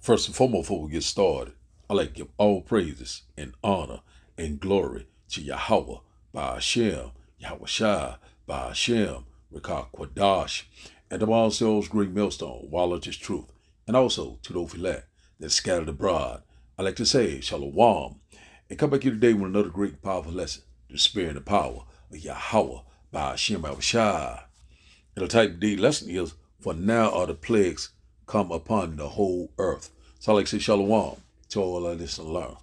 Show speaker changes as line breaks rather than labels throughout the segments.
First and foremost, before we get started, I like to give all praises and honor and glory to Yahweh, Ba'ashem, Yahweh Shai, Ba'ashem, Rekah Kwadash, and to all souls great millstone, Wallet is truth, and also to those elect that scattered abroad. I like to say Shalom, and come back here today with another great and powerful lesson, the spirit and the power of Yahweh, Ba'ashem, Yahweh Shai. And the type of the lesson is, for now are the plagues come upon the whole earth. So I like to say shalom to all of this and learn.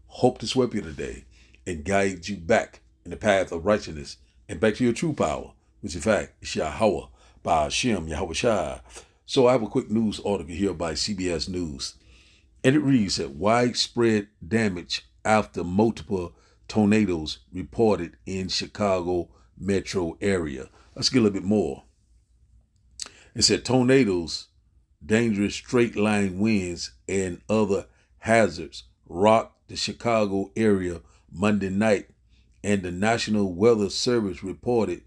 Hope to sweep you today and guide you back in the path of righteousness and back to your true power, which in fact is Yahweh, by Hashem, Yahweh Shai. So I have a quick news article here by CBS News. And it reads that widespread damage after multiple tornadoes reported in Chicago metro area. Let's get a little bit more. It said tornadoes, dangerous straight line winds, and other hazards rocked the Chicago area Monday night, and the National Weather Service reported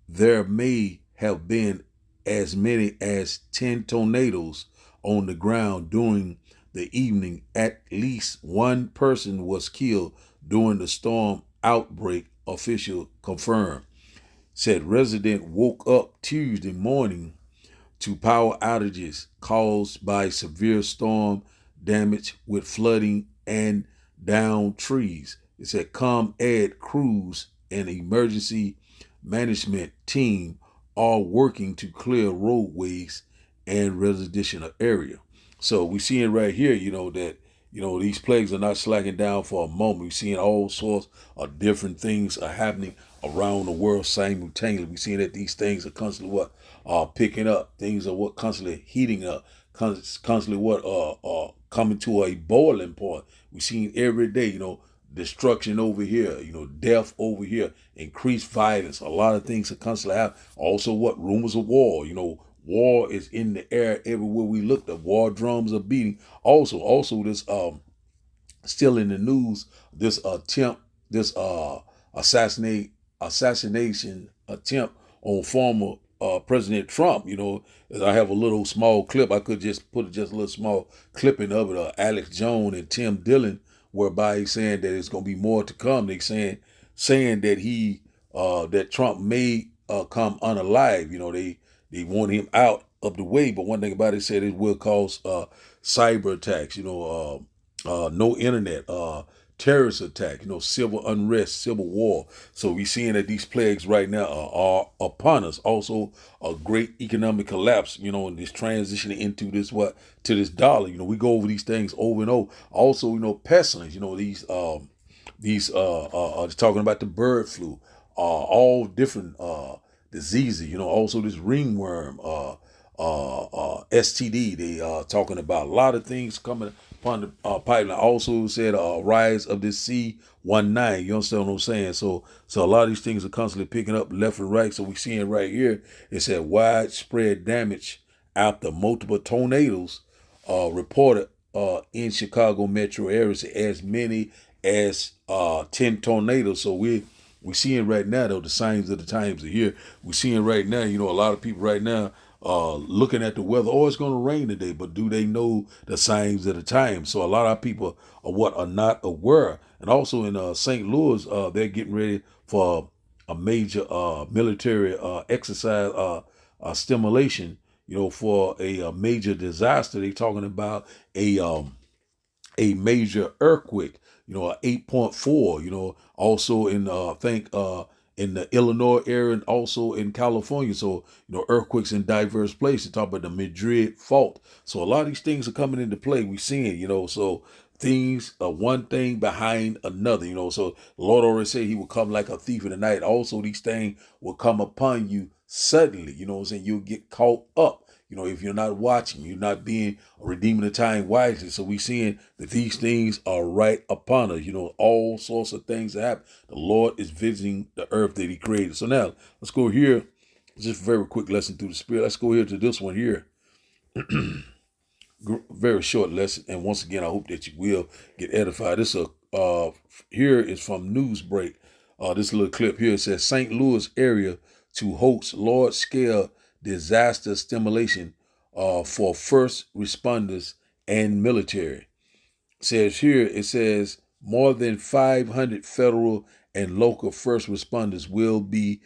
there may have been as many as 10 tornadoes on the ground during the evening. At least one person was killed during the storm outbreak, official confirmed. Said resident woke up Tuesday morning to power outages caused by severe storm damage with flooding and downed trees. It said ComEd crews and emergency management team are working to clear roadways and residential area. So we seeing right here, that these plagues are not slacking down for a moment. We're seeing all sorts of different things are happening around the world simultaneously. We're seeing that these things are constantly picking up. Things are constantly heating up, constantly coming to a boiling point. We're seeing every day, destruction over here, death over here, increased violence. A lot of things are constantly happening. Also, rumors of war. War is in the air everywhere we look. The war drums are beating. Also, this still in the news. This assassination attempt on former President Trump. I have a little small clip. I could just put just a little small clipping of it. Alex Jones and Tim Dillon, whereby he's saying that it's going to be more to come. They saying that that Trump may come unalive. They want him out of the way. But one thing about it said it will cause cyber attacks. No internet. Terrorist attack, civil unrest, civil war. So we're seeing that these plagues right now are upon us. Also, a great economic collapse, and this transitioning into this dollar. We go over these things over and over. Also, pestilence, these talking about the bird flu, all different diseases, also this ringworm, STD. They talking about a lot of things coming upon the pipeline. Also said rise of this C-19. You understand what I'm saying? So a lot of these things are constantly picking up left and right. So we seeing right here, it said widespread damage after multiple tornadoes reported in Chicago metro areas, as many as 10 tornadoes. So we seeing right now, though, the signs of the times are here. We're seeing right now, a lot of people right now looking at the weather. Oh, it's going to rain today, but do they know the signs of the time? So a lot of people are not aware. And also in St. Louis, they're getting ready for a major military exercise stimulation. For a major disaster. They're talking about a major earthquake, a 8.4, also in in the Illinois area and also in California. So, earthquakes in diverse places. Talk about the Madrid fault. So a lot of these things are coming into play. We seeing, so things are one thing behind another, So the Lord already said he will come like a thief in the night. Also, these things will come upon you suddenly, You'll get caught up. If you're not watching, you're not being redeeming the time wisely. So we seeing that these things are right upon us. All sorts of things that happen. The Lord is visiting the earth that he created. So now let's go here. Just a very quick lesson through the Spirit. Let's go here to this one here. Very short lesson. And once again, I hope that you will get edified. This here is from Newsbreak. This little clip here says St. Louis area to host large scale disaster stimulation for first responders and military. It says more than 500 federal and local first responders will be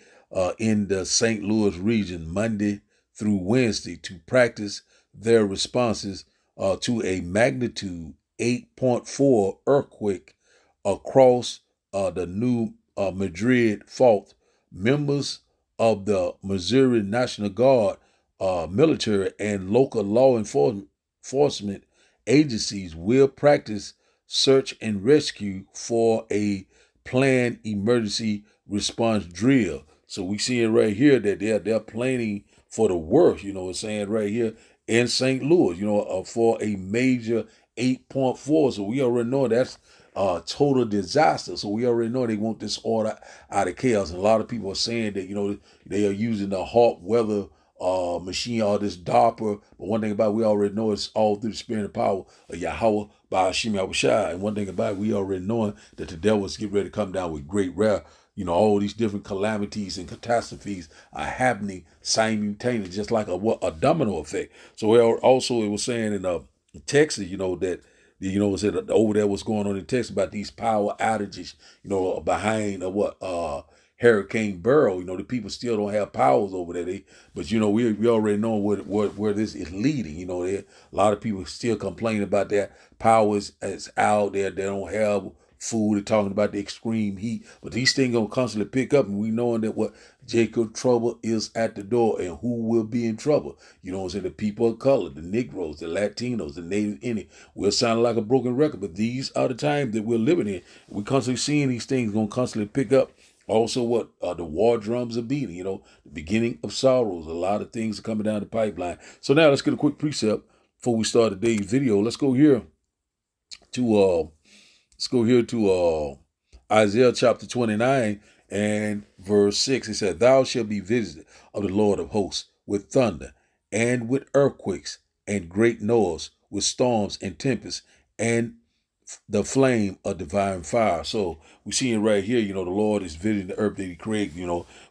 in the St. Louis region Monday through Wednesday to practice their responses to a magnitude 8.4 earthquake across the New Madrid fault. Members of the Missouri National Guard, military, and local law enforcement agencies will practice search and rescue for a planned emergency response drill. So we see it right here that they're planning for the worst. It's saying right here in St. Louis, for a major 8.4. So we already know that's total disaster. So we already know they want this order out of chaos. And a lot of people are saying that, they are using the hot weather machine, all this DARPA. But one thing about it, we already know it's all through the spirit and power of Yahweh by Hashem Yahushua. And one thing about it, we already knowing that the devil is getting ready to come down with great wrath. All these different calamities and catastrophes are happening simultaneously, just like a domino effect. So also it was saying in Texas, that it said over there what's going on in Texas about these power outages, behind Hurricane Beryl. The people still don't have powers over there. But we already know where this is leading. A lot of people still complaining about their powers is out there. They don't have food. They're talking about the extreme heat. But these things gonna constantly pick up, and we knowing that what Jacob trouble is at the door, and who will be in trouble. The people of color, the Negroes, the Latinos, the Native Indian. We're sounding like a broken record, but these are the times that we're living in. We're constantly seeing these things gonna constantly pick up. Also, what the war drums are beating, the beginning of sorrows. A lot of things are coming down the pipeline. So now let's get a quick precept before we start today's video. Let's go here to Isaiah chapter 29 and verse 6. It said, "Thou shalt be visited of the Lord of hosts with thunder and with earthquakes and great noise, with storms and tempests and the flame of divine fire." So we seeing right here, the Lord is visiting the earth that he created.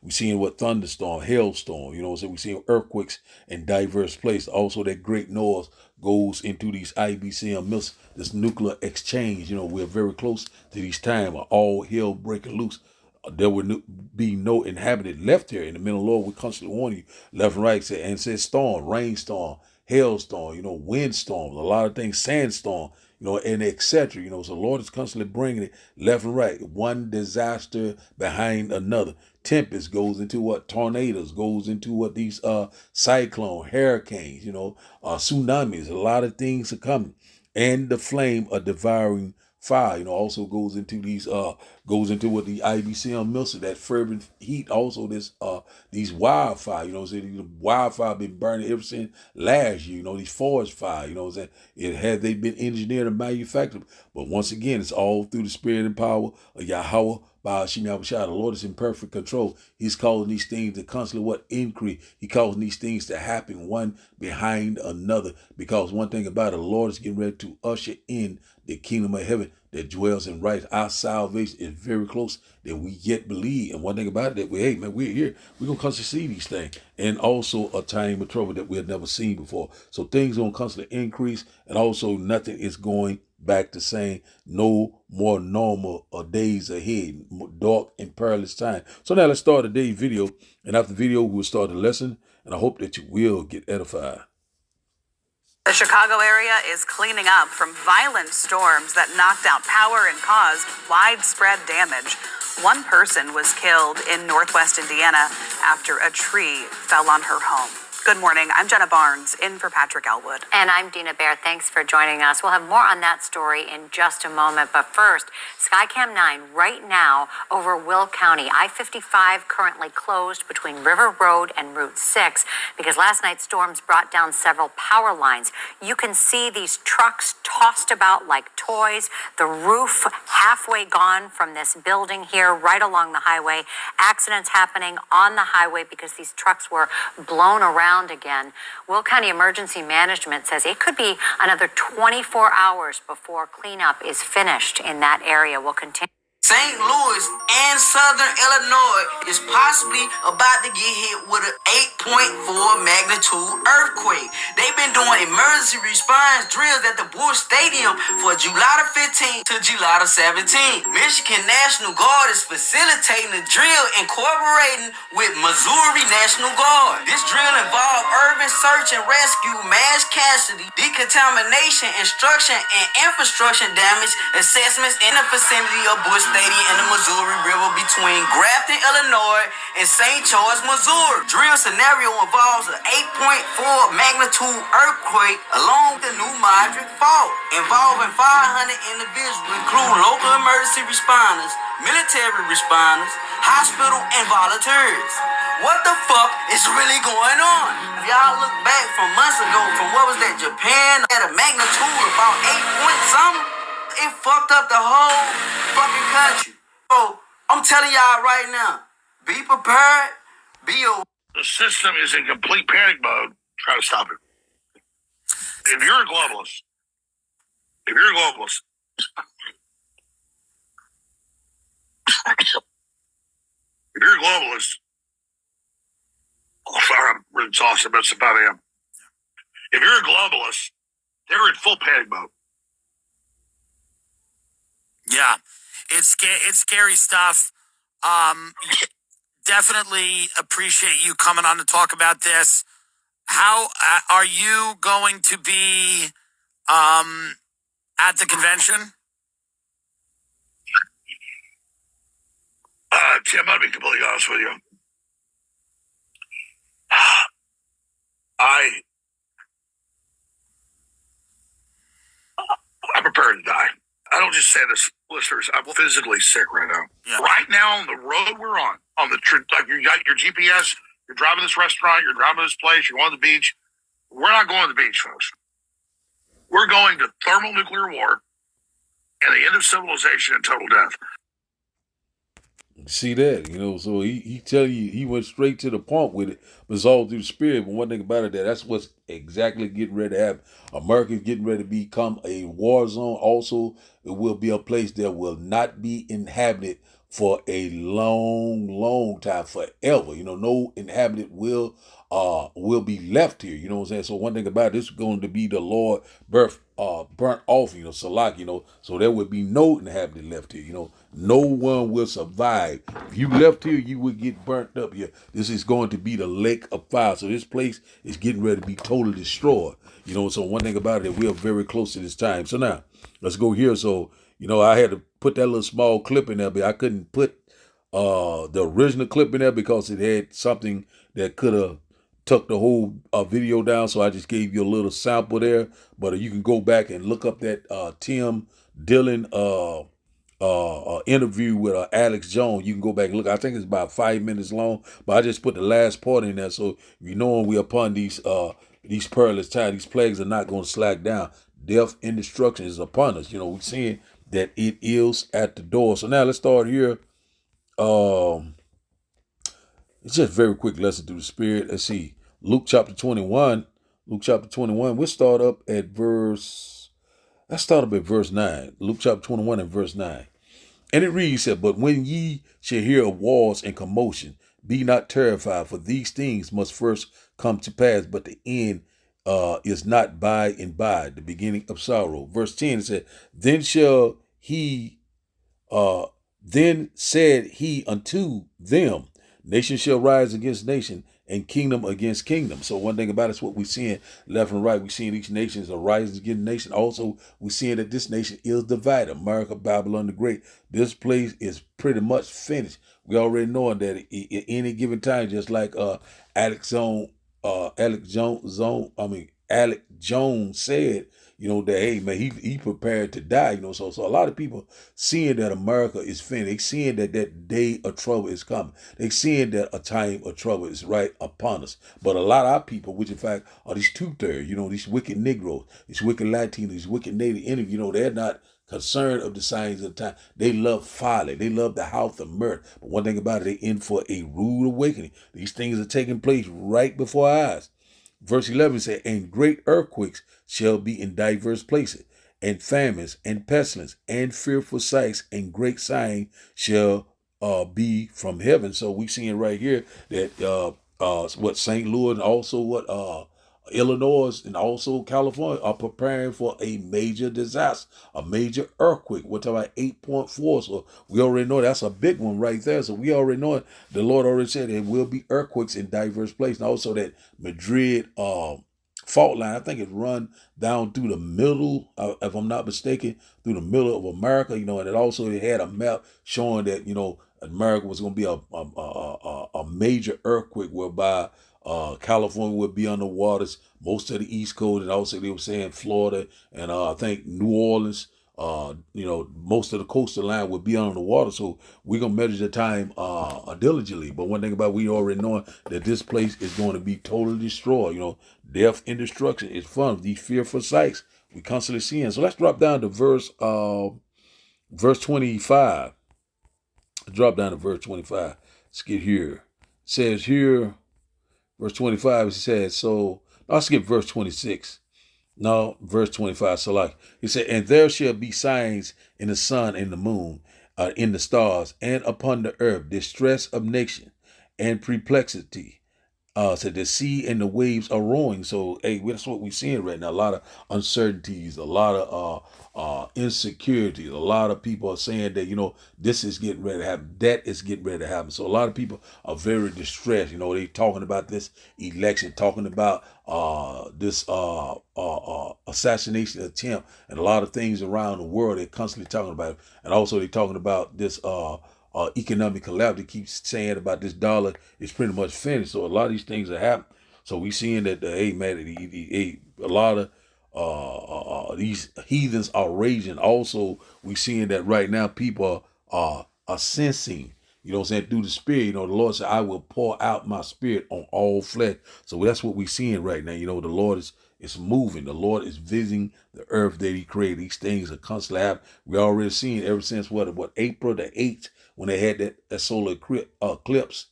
We seeing what thunderstorm, hailstorm, so we seeing earthquakes in diverse places. Also that great noise goes into these IBCM missiles, this nuclear exchange. We're very close to these times. All hell breaking loose. There will be no inhabitant left here. In the middle of the Lord, we constantly warn you left and right. Says storm, rainstorm, hailstorm, windstorms, a lot of things, sandstorm, and etc. So the Lord is constantly bringing it left and right, one disaster behind another. Tempest goes into what? Tornadoes goes into what? These cyclone, hurricanes, tsunamis. A lot of things are coming, and the flame of devouring fire, also goes into what the IBCM missile, that fervent heat. Also these wildfire, the wildfire been burning ever since last year. These forest fire, they been engineered and manufactured. But once again, it's all through the spirit and power of Yahweh by Hashem Yahushua. The Lord is in perfect control. He's causing these things to constantly increase. He causing these things to happen one behind another. Because one thing about it, the Lord is getting ready to usher in the kingdom of heaven that dwells in right. Our salvation is very close that we yet believe. And one thing about it, that we're here. We're going to constantly see these things. And also a time of trouble that we have never seen before. So things going to constantly increase. And also nothing is going back to saying no more normal days ahead. Dark and perilous time. So now let's start today's video. And after the video, we'll start the lesson. And I hope that you will get edified.
The Chicago area is cleaning up from violent storms that knocked out power and caused widespread damage. One person was killed in Northwest Indiana after a tree fell on her home. Good morning. I'm Jenna Barnes, in for Patrick Elwood.
And I'm Dina Bair. Thanks for joining us. We'll have more on that story in just a moment. But first, Skycam 9 right now over Will County. I-55 currently closed between River Road and Route 6 because last night's storms brought down several power lines. You can see these trucks tossed about like toys. The roof halfway gone from this building here right along the highway. Accidents happening on the highway because these trucks were blown around again. Will County Emergency Management says it could be another 24 hours before cleanup is finished in that area. We'll continue.
St. Louis and southern Illinois is possibly about to get hit with an 8.4 magnitude earthquake. They've been doing emergency response drills at the Bush Stadium for July the 15th to July the 17th. Michigan National Guard is facilitating the drill and cooperating with Missouri National Guard. This drill involved urban search and rescue, mass casualty, decontamination, instruction, and infrastructure damage assessments in the vicinity of Bush Stadium and the Missouri River between Grafton, Illinois, and St. Charles, Missouri. Drill scenario involves an 8.4 magnitude earthquake along the New Madrid Fault, involving 500 individuals, including local emergency responders, military responders, hospital, and volunteers. What the fuck is really going on? If y'all look back from months ago, from what was that, Japan, at a magnitude about 8 point something, it fucked up the whole fucking country. So, I'm telling y'all right now, be prepared, be aware.
The system is in complete panic mode. Try to stop it. If you're a globalist, if you're a globalist, oh, sorry, I'm really exhausted, but it's about I am. If you're a globalist, they're in full panic mode.
Yeah, it's scary stuff. Definitely appreciate you coming on to talk about this. How are you going to be at the convention?
Tim, I'll be completely honest with you. I'm prepared to die. I don't just say this, listeners. I'm physically sick right now.
Yeah.
Right now on the road we're on the like you got your GPS, you're driving this restaurant, you're driving this place, you're going to the beach. We're not going to the beach, folks. We're going to thermonuclear war and the end of civilization and total death.
See that, so he tell you he went straight to the point with it, but it's all through the spirit. But one thing about it, that's what's exactly getting ready to happen. America's getting ready to become a war zone. Also, it will be a place that will not be inhabited for a long time, forever. No inhabitant will be left here. You know what I'm saying? So one thing about it, this is going to be the Lord burnt off, Salak, so there would be no inhabitant left here. No one will survive. If you left here, you would get burnt up here. This is going to be the lake of fire. So this place is getting ready to be totally destroyed. So one thing about it, we are very close to this time. So now, let's go here. So, I had to put that little small clip in there, but I couldn't put the original clip in there because it had something that could have took the whole video down. So I just gave you a little sample there. But you can go back and look up that Tim Dillon interview with Alex Jones. You can go back and look. I think it's about 5 minutes long, but I just put the last part in there. So when we upon these perilous times, these plagues are not going to slack down. Death and destruction is upon us. We're seeing that it is at the door. So now let's start here. It's just a very quick lesson through the spirit. Let's see. Luke chapter 21. We'll start up at verse 9. Luke chapter 21 and verse 9. And it reads, but when ye shall hear of wars and commotion, be not terrified, for these things must first come to pass, but the end is not by and by, the beginning of sorrow. Verse 10, it said, then said he unto them, nation shall rise against nation, and kingdom against kingdom. So one thing about it is what we're seeing left and right. We're seeing each nation is a rising against nation. Also, we're seeing that this nation is divided. America, Babylon the Great. This place is pretty much finished. We already know that at any given time, just like Alex Jones said, that, hey, man, he prepared to die, So a lot of people seeing that America is finished. They seeing that day of trouble is coming. They seeing that a time of trouble is right upon us. But a lot of our people, which in fact are these two-thirds, these wicked Negroes, these wicked Latinos, these wicked Native Indians, they're not concerned of the signs of the time. They love folly. They love the house of mirth. But one thing about it, they in for a rude awakening. These things are taking place right before our eyes. Verse 11 said, and great earthquakes shall be in diverse places, and famines, and pestilence, and fearful sights, and great sign shall be from heaven. So we seeing right here that what St. Louis and also what Illinois and also California are preparing for a major disaster, a major earthquake. We're talking about 8.4. So we already know that's a big one right there. So we already know it. The Lord already said there will be earthquakes in diverse places. And also that Madrid fault line, I think it run down through the middle, if I'm not mistaken, through the middle of America, and it also had a map showing that, America was going to be a major earthquake whereby California would be under waters, most of the East Coast, and also they were saying Florida and I think New Orleans, most of the coastal line would be under the water. So we're going to measure the time diligently. But one thing about we already know that this place is going to be totally destroyed. Death and destruction is fun of these fearful sights we constantly seeing. So let's drop down to verse 25. Drop down to verse 25. Let's get here. It says here, verse 25, it says, so I'll skip verse 26. No, verse 25. So he said, and there shall be signs in the sun and the moon, in the stars, and upon the earth, distress of nation and perplexity. So the sea and the waves are roaring. So, hey, that's what we're seeing right now. A lot of uncertainties, a lot of insecurities. A lot of people are saying that, this is getting ready to happen. That is getting ready to happen. So a lot of people are very distressed. They talking about this election, talking about this assassination attempt, and a lot of things around the world. They're constantly talking about it. And also they're talking about this economic collapse. They keep saying about this dollar is pretty much finished. So a lot of these things are happening. So we seeing that a lot of these heathens are raging. Also, we seeing that right now people are sensing, through the spirit. The Lord said, I will pour out my spirit on all flesh. So that's what we're seeing right now. The Lord is moving. The Lord is visiting the earth that he created. These things are constantly happening. We already seen ever since what April the 8th, when they had that solar eclipse,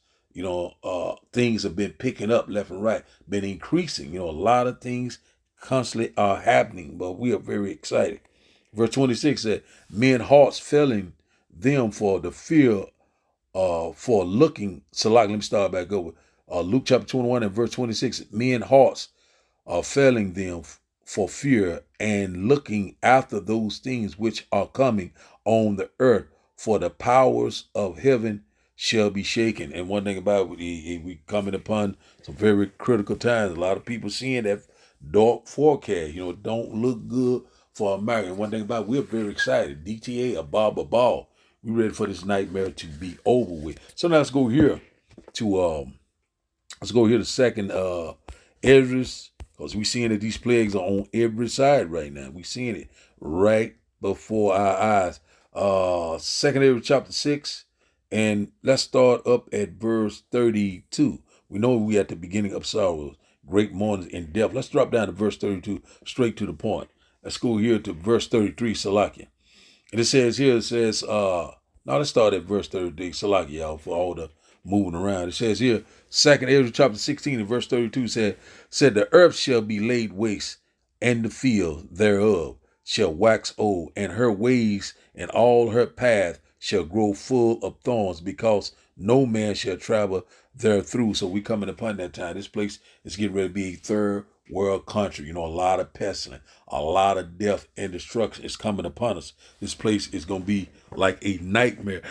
things have been picking up left and right, been increasing. A lot of things constantly are happening, but we are very excited. Verse 26 said, men hearts failing them for the fear for looking. So let me start back over. Luke chapter 21 and verse 26, men hearts are failing them for fear and looking after those things which are coming on the earth, for the powers of heaven shall be shaken. And one thing about it, we coming upon some very critical times. A lot of people seeing that dark forecast, don't look good for America. And one thing about it, we're very excited. DTA, a ball. We ready for this nightmare to be over with. So now let's go here to the second Esdras, because we seeing that these plagues are on every side right now. We seeing it right before our eyes. Second Esdras chapter 6, and let's start up at verse 32. We know we at the beginning of sorrows, great mourning in death. Let's drop down to verse 32, straight to the point. Let's go here to verse 33, Salakia. And it says, now let's start at verse 33, Salakia, y'all, for all the moving around. It says here, second Esdras chapter 16 and verse 32 said, the earth shall be laid waste, and the field thereof shall wax old, and her ways and all her path shall grow full of thorns, because no man shall travel there through. So we coming upon that time. This place is getting ready to be a third world country. A lot of pestilence, a lot of death and destruction is coming upon us. This place is going to be like a nightmare.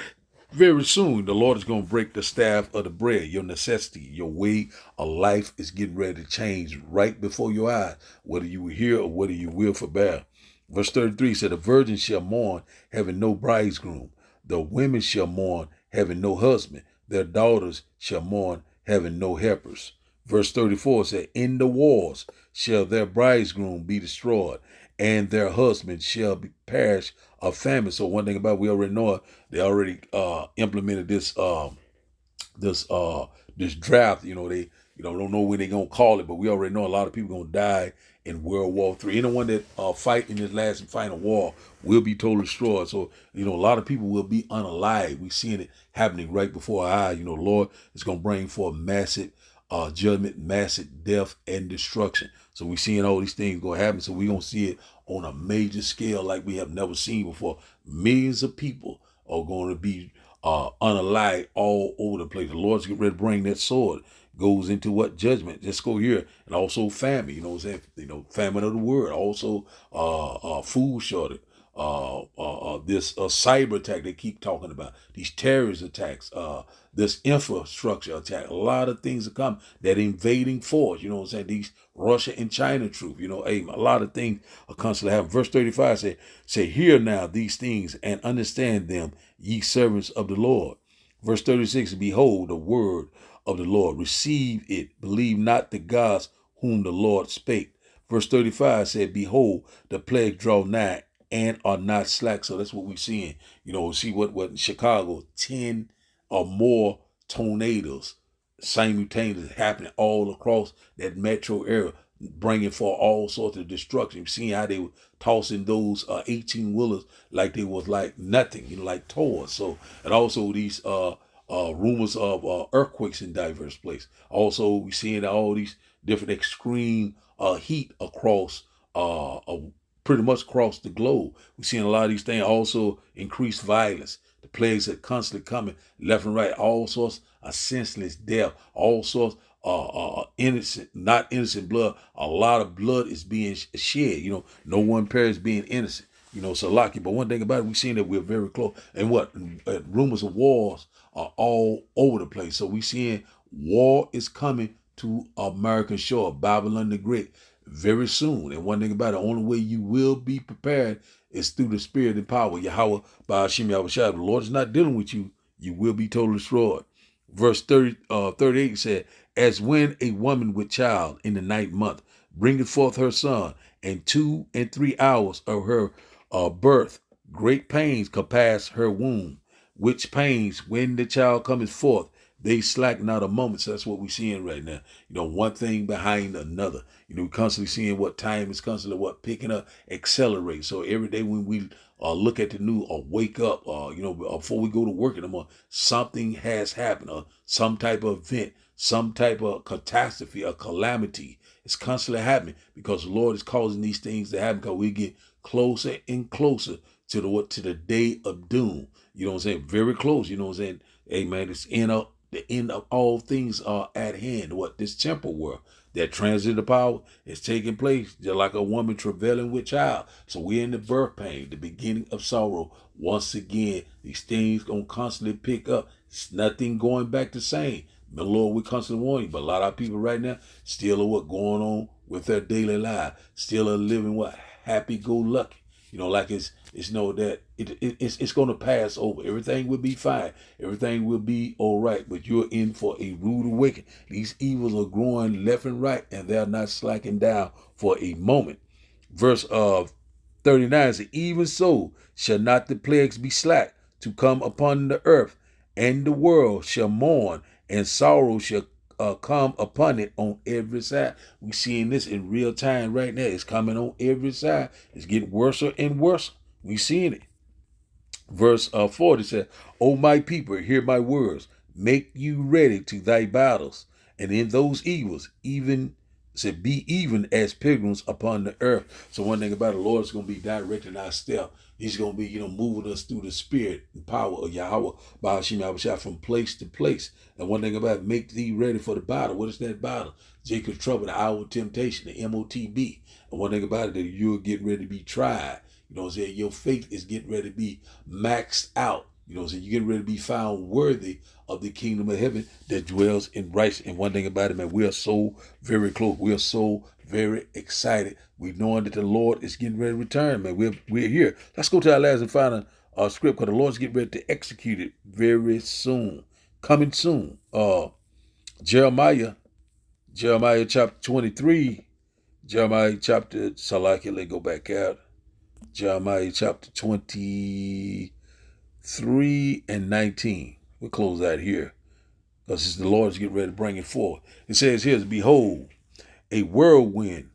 Very soon, the Lord is going to break the staff of the bread. Your necessity, your way of life is getting ready to change right before your eyes, whether you will hear or whether you will forbear. Verse 33 said, the virgin shall mourn, having no bridegroom. The women shall mourn, having no husband. Their daughters shall mourn, having no helpers. Verse 34 said, in the wars shall their bridegroom be destroyed, and their husband shall perish of famine. So one thing about it, we already know it, they already implemented this draft. They don't know when they're gonna call it, but we already know a lot of people gonna die in World War III. Anyone that fight in this last and final war will be totally destroyed. So, a lot of people will be unalive. We're seeing it happening right before our eyes. Lord is going to bring forth massive judgment, massive death and destruction. So we seeing all these things going to happen. So we going to see it on a major scale like we have never seen before. Millions of people are going to be unalived all over the place. The Lord's getting ready to bring that sword. Goes into what judgment? Just go here. And also famine, you know what I'm saying? You know, famine of the word. Also food shortage. This cyber attack they keep talking about. These terrorist attacks. This infrastructure attack. A lot of things are coming. That invading force, you know what I'm saying? These Russia and China troops, you know, hey, a lot of things are constantly happening. Verse 35 say, hear now these things and understand them, ye servants of the Lord. Verse 36, behold the word of the Lord. Receive it. Believe not the gods whom the Lord spake. Verse 35 said, behold, the plague draw nigh and are not slack. So that's what we're seeing. You know, see what in Chicago, 10 or more tornadoes simultaneously happening all across that metro area, bringing for all sorts of destruction. You've seen how they were tossing those 18-wheelers like they was like nothing, you know, like toys. So, and also these rumors of earthquakes in diverse places. Also, we seeing all these different extreme heat across pretty much across the globe. We're seeing a lot of these things. Also, increased violence. The plagues are constantly coming left and right. All sorts of senseless death. All sorts innocent, not innocent blood. A lot of blood is being shed. You know, no one perish being innocent. You know, so lucky. But one thing about it, we're seeing that we're very close. And rumors of wars are all over the place. So we're seeing war is coming to American shore, Babylon the Great, very soon. And one thing about it, the only way you will be prepared is through the spirit and power. Yahweh, Ba'ashim Yahushua. The Lord is not dealing with you. You will be totally destroyed. Verse 38 said, as when a woman with child in the 9th month bringeth forth her son, and 2 and 3 hours of her birth, great pains compass her womb, which pains when the child cometh forth, they slack not a moment. So that's what we're seeing right now. You know, one thing behind another. You know, we're constantly seeing what time is constantly picking up, accelerate. So every day when we look at the news or wake up, you know, before we go to work in the morning, something has happened, or some type of event, some type of catastrophe, or calamity. It's constantly happening because the Lord is causing these things to happen because we get closer and closer to the day of doom. You know what I'm saying? Very close. You know what I'm saying? Hey, man, the end of all things are at hand. This temporal world, that transit of power is taking place, just like a woman travailing with child. So we're in the birth pain, the beginning of sorrow. Once again, these things gonna constantly pick up. It's nothing going back the same. The Lord, we constantly warn you, but a lot of people right now still are going on with their daily life, still are living happy-go-lucky. You know, like it's know that it's going to pass over. Everything will be fine. Everything will be all right. But you're in for a rude awakening. These evils are growing left and right, and they're not slacking down for a moment. Verse 39 says, even so shall not the plagues be slack to come upon the earth, and the world shall mourn, and sorrow shall come upon it on every side. We're seeing this in real time right now. It's coming on every side. It's getting worse and worse. We're seeing it. Verse 40 says, O my people, hear my words. Make you ready to thy battles. And in those evils, be even as pilgrims upon the earth. So one thing about the Lord is going to be directing our step. He's going to be, moving us through the spirit and power of Yahweh, Ba'ashim Yahushua, from place to place. And one thing about it, make thee ready for the battle. What is that battle? Jacob's trouble, the hour of temptation, the MOTB. And one thing about it, that you're getting ready to be tried. You know what I'm saying? Your faith is getting ready to be maxed out. You know what I'm saying? You're getting ready to be found worthy of the kingdom of heaven that dwells in righteousness. And one thing about it, man, we are so very close. We are so very excited. We knowing that the Lord is getting ready to return, man. We're here. Let's go to our last and final script, because the Lord's getting ready to execute it very soon. Coming soon. Jeremiah chapter 23. Jeremiah chapter, let's go back out. Jeremiah chapter 23 and 19. We'll close out here, because the Lord's getting ready to bring it forth. It says here, behold, a whirlwind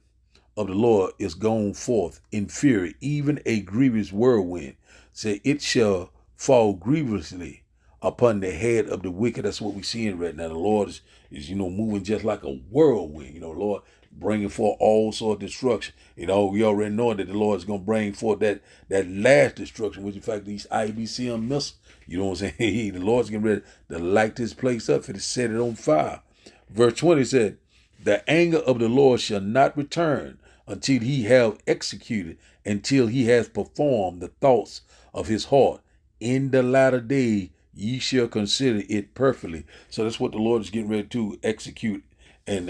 of the Lord is gone forth in fury, even a grievous whirlwind. Say, it shall fall grievously upon the head of the wicked. That's what we're seeing right now. The Lord is moving just like a whirlwind. Lord, bringing forth all sort of destruction. We already know that the Lord is going to bring forth that last destruction, which in fact these IBCM missiles. You know what I'm saying? The Lord's getting ready to light this place up for to set it on fire. Verse 20 said, the anger of the Lord shall not return until he have executed, until he has performed the thoughts of his heart. In the latter day, ye shall consider it perfectly. So that's what the Lord is getting ready to execute and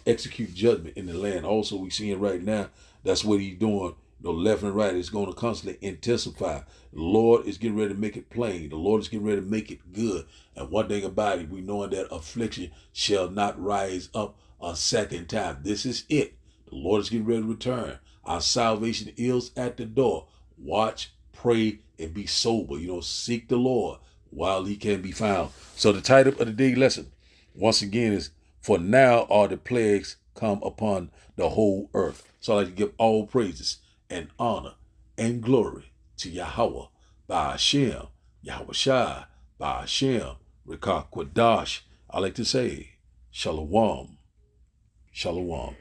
execute judgment in the land. Also, we seeing right now, that's what he's doing. The left and right is going to constantly intensify. The Lord is getting ready to make it plain. The Lord is getting ready to make it good. And one thing about it, we know that affliction shall not rise up a second time. This is it. The Lord is getting ready to return. Our salvation is at the door. Watch, pray, and be sober. Seek the Lord while he can be found. So the title of the day lesson, once again, is For Now Are the Plagues Come Upon the Whole Earth. So I like to give all praises and honor and glory to Yahweh, by Hashem, Yahweh Shai, by Hashem, Rekah Kwadash. I like to say, Shalom, Shalom.